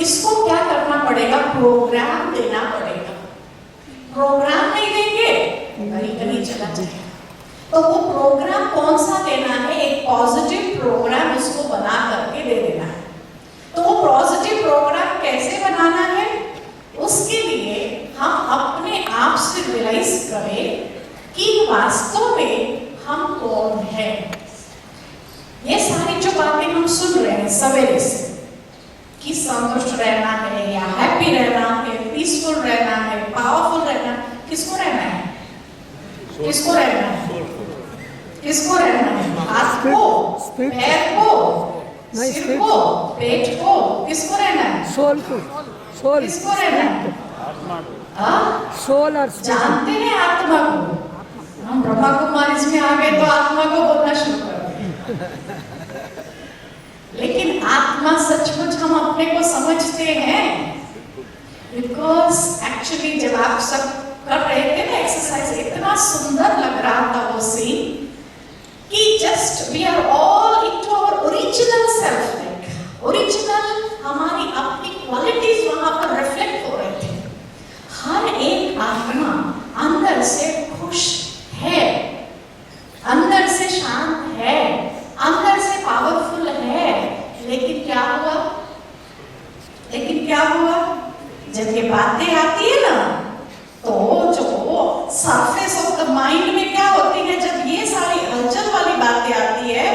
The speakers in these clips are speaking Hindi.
इसको क्या करना पड़ेगा, प्रोग्राम देना पड़ेगा। प्रोग्राम नहीं देंगे कहीं कहीं चला जाएगा। तो वो प्रोग्राम कौन सा देना है, एक पॉजिटिव प्रोग्राम उसको बना करके दे देना है। तो वो पॉजिटिव प्रोग्राम कैसे बनाना है, उसके लिए हम अपने आप से रियलाइज करें कि वास्तव में हम कौन है। ये सारी जो बातें हम सुन रहे हैं सवेरे से कि संतुष्ट रहना है या हैप्पी रहना है, पीसफुल रहना है, पावरफुल रहना, किसको रहना है, किसको रहना है, किसको रहना है, हाथ को, पैर को, सिर को, पेट को, किसको रहना है, सोल को, सोल किसको रहना है, सोल और जानते हैं आत्मा को। हम ब्रह्मा कुमारी में आ गए तो आत्मा को बोलना शुरू कर दिया, लेकिन आत्मा सचमुच हम अपने को समझते हैं? बिकॉज एक्चुअली जब आप सब कर रहे थे ना एक्सरसाइज, इतना सुंदर लग रहा था वो सीन कि just we are all into our original self, like original हमारी अपनी क्वालिटीज वहां पर रिफ्लेक्ट हो रहे थे। हर एक आत्मा अंदर से खुश है, अंदर से शांत है, अंदर से पावरफुल है, लेकिन क्या हुआ, लेकिन क्या हुआ, जब ये बातें आती है ना, तो जो सरफेस ऑफ द माइंड में क्या होती है, जब ये सारी हलचल वाली बातें आती है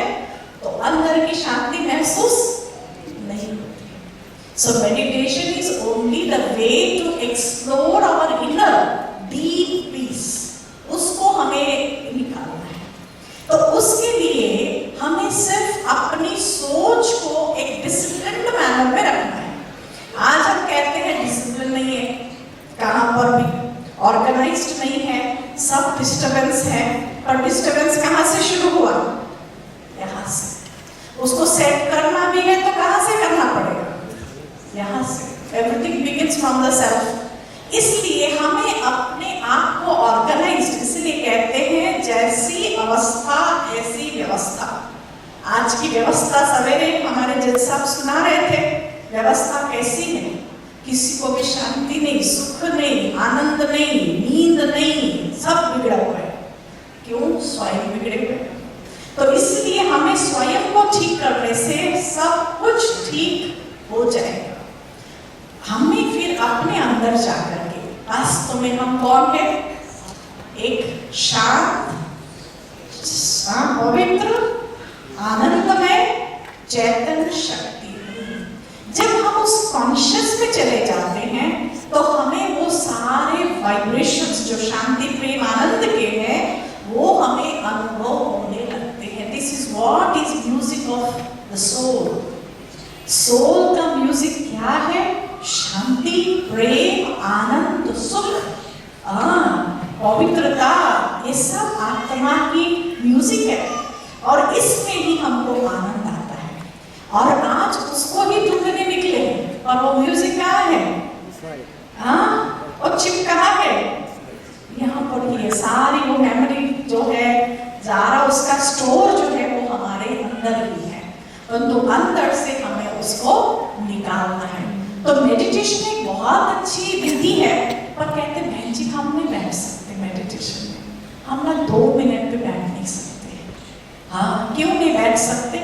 तो अंदर की शांति महसूस नहीं होती। So meditation is only the way to explore our inner deep peace, उसको हमें निकालना है। तो उसके लिए हमें सिर्फ अपनी सोच को एक डिसिप्लिन्ड मैनर में रखना है। आज हम कहते हैं डिसिप्लिन नहीं है, कहां पर भी ऑर्गेनाइज्ड नहीं है, सब डिस्टर्बेंस है, पर डिस्टर्बेंस कहां से शुरू हुआ, यहां से। उसको सेट करना भी है तो कहां से करना पड़ेगा, यहां से। Everything begins from the self. इसलिए हमें अपने आप को ऑर्गेनाइज्ड, इसलिए कहते हैं जैसी अवस्था ऐसी व्यवस्था। आज की व्यवस्था सवेरे हमारे जज साहब सुना रहे थे, व्यवस्था कैसी है, किसी को भी शांति नहीं, सुख नहीं, आनंद नहीं, नींद नहीं, सब बिगड़ा हुआ है। क्यों? स्वयं बिगड़े हुए। तो इसलिए हमें स्वयं को ठीक करने से सब कुछ ठीक हो जाएगा। हमें फिर अपने अंदर जाकर के वास्तव में हम कौन है, एक शांत, पवित्र, आनंदमय चैतन्य शक्ति। जब हम उस कॉन्शियस में चले जाते हैं तो हमें वो सारे वाइब्रेशंस जो शांति प्रेम आनंद के हैं वो हमें अनुभव होने लगते हैं। This is what is music of the soul. Soul का म्यूजिक क्या है? शांति, प्रेम, आनंद, सुख, पवित्रता, ये सब आत्मा की म्यूजिक है और इसमें ही हमको आनंद आता है। और आज उसको ही ढूंढने निकले और वो म्यूजिक कहाँ है? और चिप कहाँ है? यहाँ पर ही है। सारी वो मेमोरी जो है सारा उसका स्टोर जो है वो हमारे अंदर ही है, परंतु अंदर से हमें उसको निकालना है। तो मेडिटेशन एक बहुत अच्छी विधि है, पर कहते हैं बहन जी हम नहीं बैठ सकते मेडिटेशन में, हम ना 2 मिनट पे बैठ नहीं सकते। हाँ, क्यों नहीं बैठ सकते?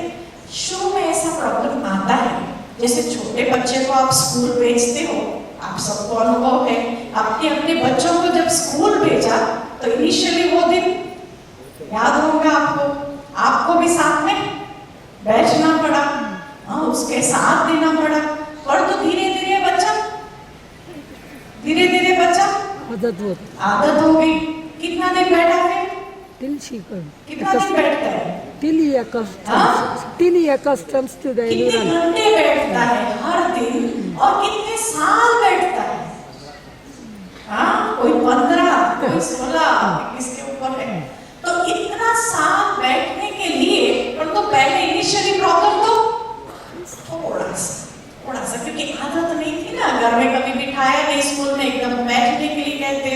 शुरू में ऐसा प्रॉब्लम आता है। जैसे छोटे बच्चे को आप स्कूल भेजते हो, आप सबको अनुभव है, अपने अपने बच्चों को जब स्कूल भेजा तो इनिशियली वो दिन याद होगा आपको, आपको भी साथ में बैठना पड़ा, उसके साथ देना पड़ा, पर तो धीरे धीरे बच्चा आदत हो गई। कितना दिन बैठा है? कितना दिन बैठता है? till he accustoms to the कितने environment. घंटे बैठता है हर दिन और कितने साल बैठता है? कोई 15, कोई 16, इसके ऊपर है। तो इतना साल बैठने के लिए, पर तो पहले इनिशियली प्रॉब्लम तो थोड़ा सा क्योंकि आदत नहीं थी ना, घर में कभी बिठाया नहीं, स्कूल में एकदम बैठने के लिए कहते।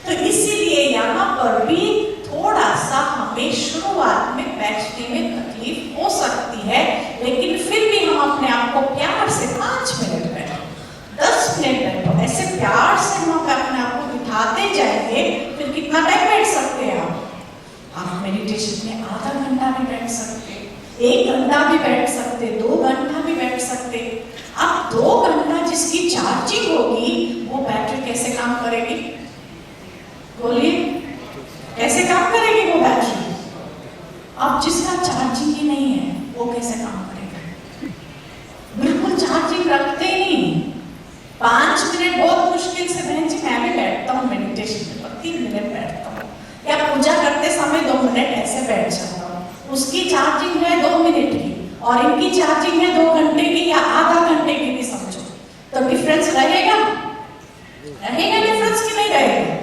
तो इसीलिए यहाँ पर भी थोड़ा सा हमें शुरुआत में बैठने में तकलीफ हो सकती है, लेकिन फिर भी हम अपने आप को प्यार से 5 मिनट बैठ घंटा भी बैठ सकते, 2 घंटा भी बैठ सकते। अब 2 घंटा जिसकी चार्जिंग होगी वो बैटरी कैसे काम करेगी? बोलिए, कैसे काम करेगी वो बैटरी? अब जिसका चार्जिंग ही नहीं है वो कैसे काम करेगा? बिल्कुल चार्जिंग रखते ही नहीं। 5 मिनट बहुत मुश्किल से, बहन जी मैं भी बैठता हूँ मेडिटेशन में, 3 मिनट बैठता हूँ, या पूजा करते समय 2 मिनट ऐसे बैठ जाता हूँ। उसकी चार्जिंग है 2 मिनट की और इनकी चार्जिंग है 2 घंटे की या आधा घंटे की भी समझो, तो डिफरेंस रहेगा? रहेगा डिफरेंस कि नहीं रहेगा?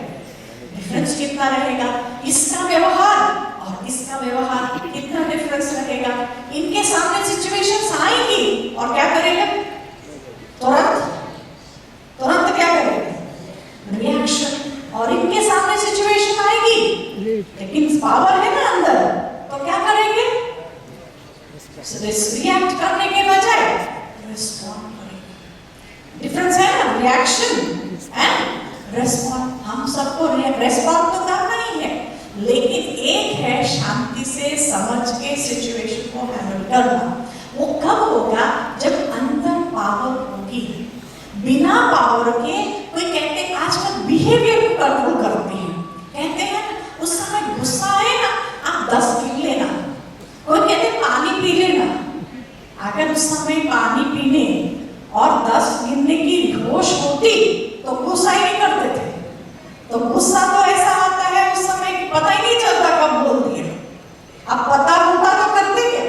डिफरेंस कितना रहेगा? इसका व्यवहार और इसका व्यवहार कितना डिफरेंस रहेगा? इनके सामने सिचुएशंस आएंगी और क्या करेगा? तुरंत तुरंत क्या करेगा? रिएक्शन। और इनके सामने सिचुएशन आएगी लेकिन पावर है ना अंदर, तो क्या करेंगे? रिएक्ट करने के बजाय रिस्पॉन्ड करेंगे। डिफरेंस है ना, रिएक्शन एंड रिस्पॉन्ड। हम सबको रिस्पॉन्ड तो करना ही है, लेकिन एक है शांति से समझ के सिचुएशन को हैंडल करना। वो कब होगा? जब अंदर पावर होगी। बिना पावर के कोई कहते हैं आजकल बिहेवियर को कंट्रोल करते हैं, कहते हैं उस समय गुस्सा आए ना आप 10 पी लेना, कोई कहते पानी पी लेना। अगर उस समय पानी पीने और 10 गिनने की होश होती तो गुस्सा ही नहीं करते थे। तो गुस्सा तो ऐसा आता है उस समय कि पता ही नहीं चलता कब बोल दिया। अब पता होता तो करते क्या?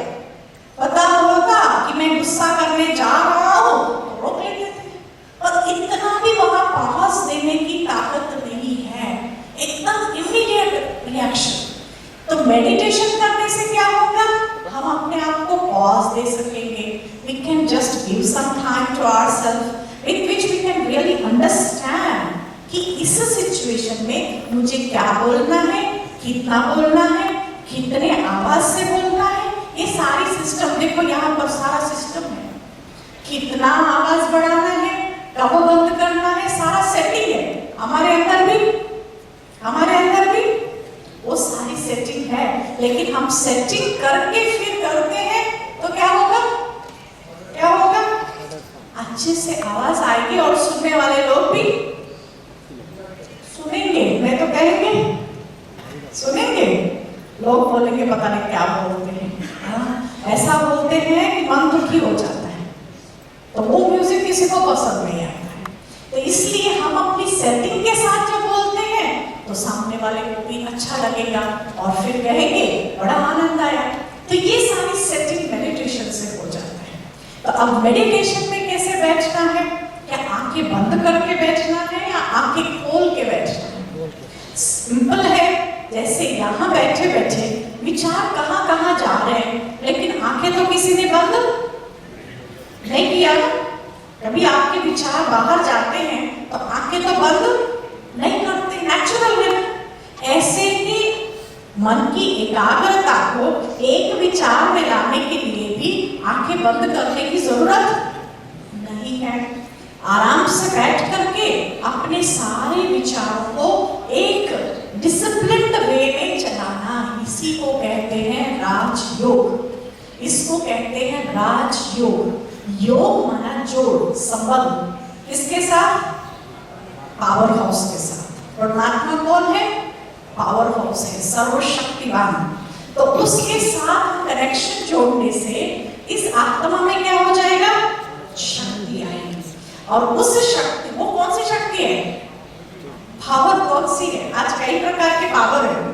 पता होता कि मैं गुस्सा करने जा रहा हूं तो रोक लेते थे, और इतना भी वहां पॉज देने की ताकत नहीं है, एकदम इमीडिएट रिएक्शन। तो मेडिटेशन करने से क्या होगा? हम अपने आप को पॉज दे सकेंगे। We can just give some time to ourselves, in which we can really understand कि इस सिचुएशन में मुझे क्या बोलना है, कितना बोलना है, कितने आवाज से बोलना है। ये सारी सिस्टम देखो, यहाँ पर सारा सिस्टम है। कितना आवाज बढ़ाना है, कब बंद करना है, सारा सेटिंग है। हमारे अंदर भी वो सारी सेटिंग है, लेकिन हम सेटिंग करके फिर करते हैं तो क्या होगा? क्या होगा? अच्छे से आवाज आएगी और सुनने वाले लोग भी सुनेंगे, मैं तो कहेंगे सुनेंगे। लोग बोलेंगे पता नहीं क्या बोलते हैं, ऐसा बोलते हैं कि मन दुखी हो जाता है, तो वो म्यूजिक किसी को पसंद नहीं आता है। तो इसलिए हम अपनी सेटिंग के साथ जब बोलते हैं तो सामने वाले को भी अच्छा लगेगा और फिर कहेंगे बड़ा आनंद आया। तो ये सारी सेटिंग मेडिटेशन से हो जाता है। तो अब मेडिटेशन में कैसे बैठना है? क्या आंखें बंद करके बैठना है या आंखें खोल के बैठना है? सिंपल है, जैसे यहाँ बैठे बैठे विचार कहाँ कहाँ जा रहे हैं, लेकिन आंखें तो किसी ने बंद नहीं किया। कभी आपके विचार बाहर जाते हैं तो आंखें तो बंद नहीं करते, नेचुरल है। ऐसे ही मन की एकाग्रता को एक विचार में लाने के लिए भी आंखें बंद करने की जरूरत नहीं है। आराम से बैठ करके अपने सारे विचारों को एक डिसिप्लिन्ड वे में चलाना, इसी को कहते हैं राजयोग। इसको कहते हैं राजयोग। योग माना जोड़, संबंध, किसके साथ? पावर हाउस के साथ। परमात्मा कौन है? पावर हाउस है, सर्वशक्तिवान। तो उसके साथ कनेक्शन जोड़ने से इस आत्मा में क्या हो जाएगा? शक्ति आएगी। और उस शक्ति, वो कौन सी शक्ति है? पावर कौन सी है? आज कई प्रकार के पावर है।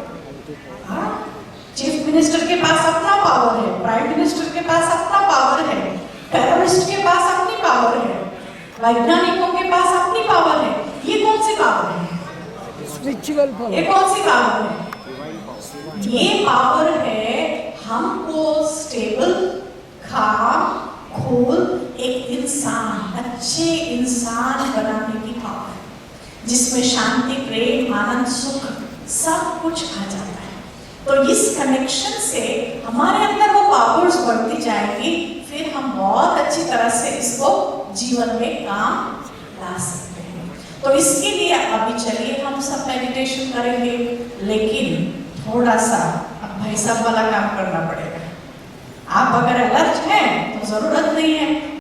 चीफ मिनिस्टर के पास अपना पावर है, प्राइम मिनिस्टर के पास अपना पावर है, टेररिस्ट के पास अपनी पावर है, वैज्ञानिकों के पास अपनी पावर है। ये कौन सी पावर है? Spiritual power. ये कौन सी पावर है? ये पावर है हमको स्टेबल, काम, कूल, एक इंसान, अच्छे इंसान बनाने की पावर, जिसमें शांति, प्रेम, आनंद, सुख सब कुछ आ जाता है। तो इस कनेक्शन से हमारे अंदर वो पावर्स बढ़ती जाएगी, फिर हम बहुत अच्छी तरह से इसको जीवन में काम ला सकते हैं। तो इसके लिए अभी चलिए हम सब मेडिटेशन करेंगे, लेकिन थोड़ा सा अब भाई साहब वाला काम करना पड़ेगा। आप अगर अलर्ट हैं तो जरूरत नहीं है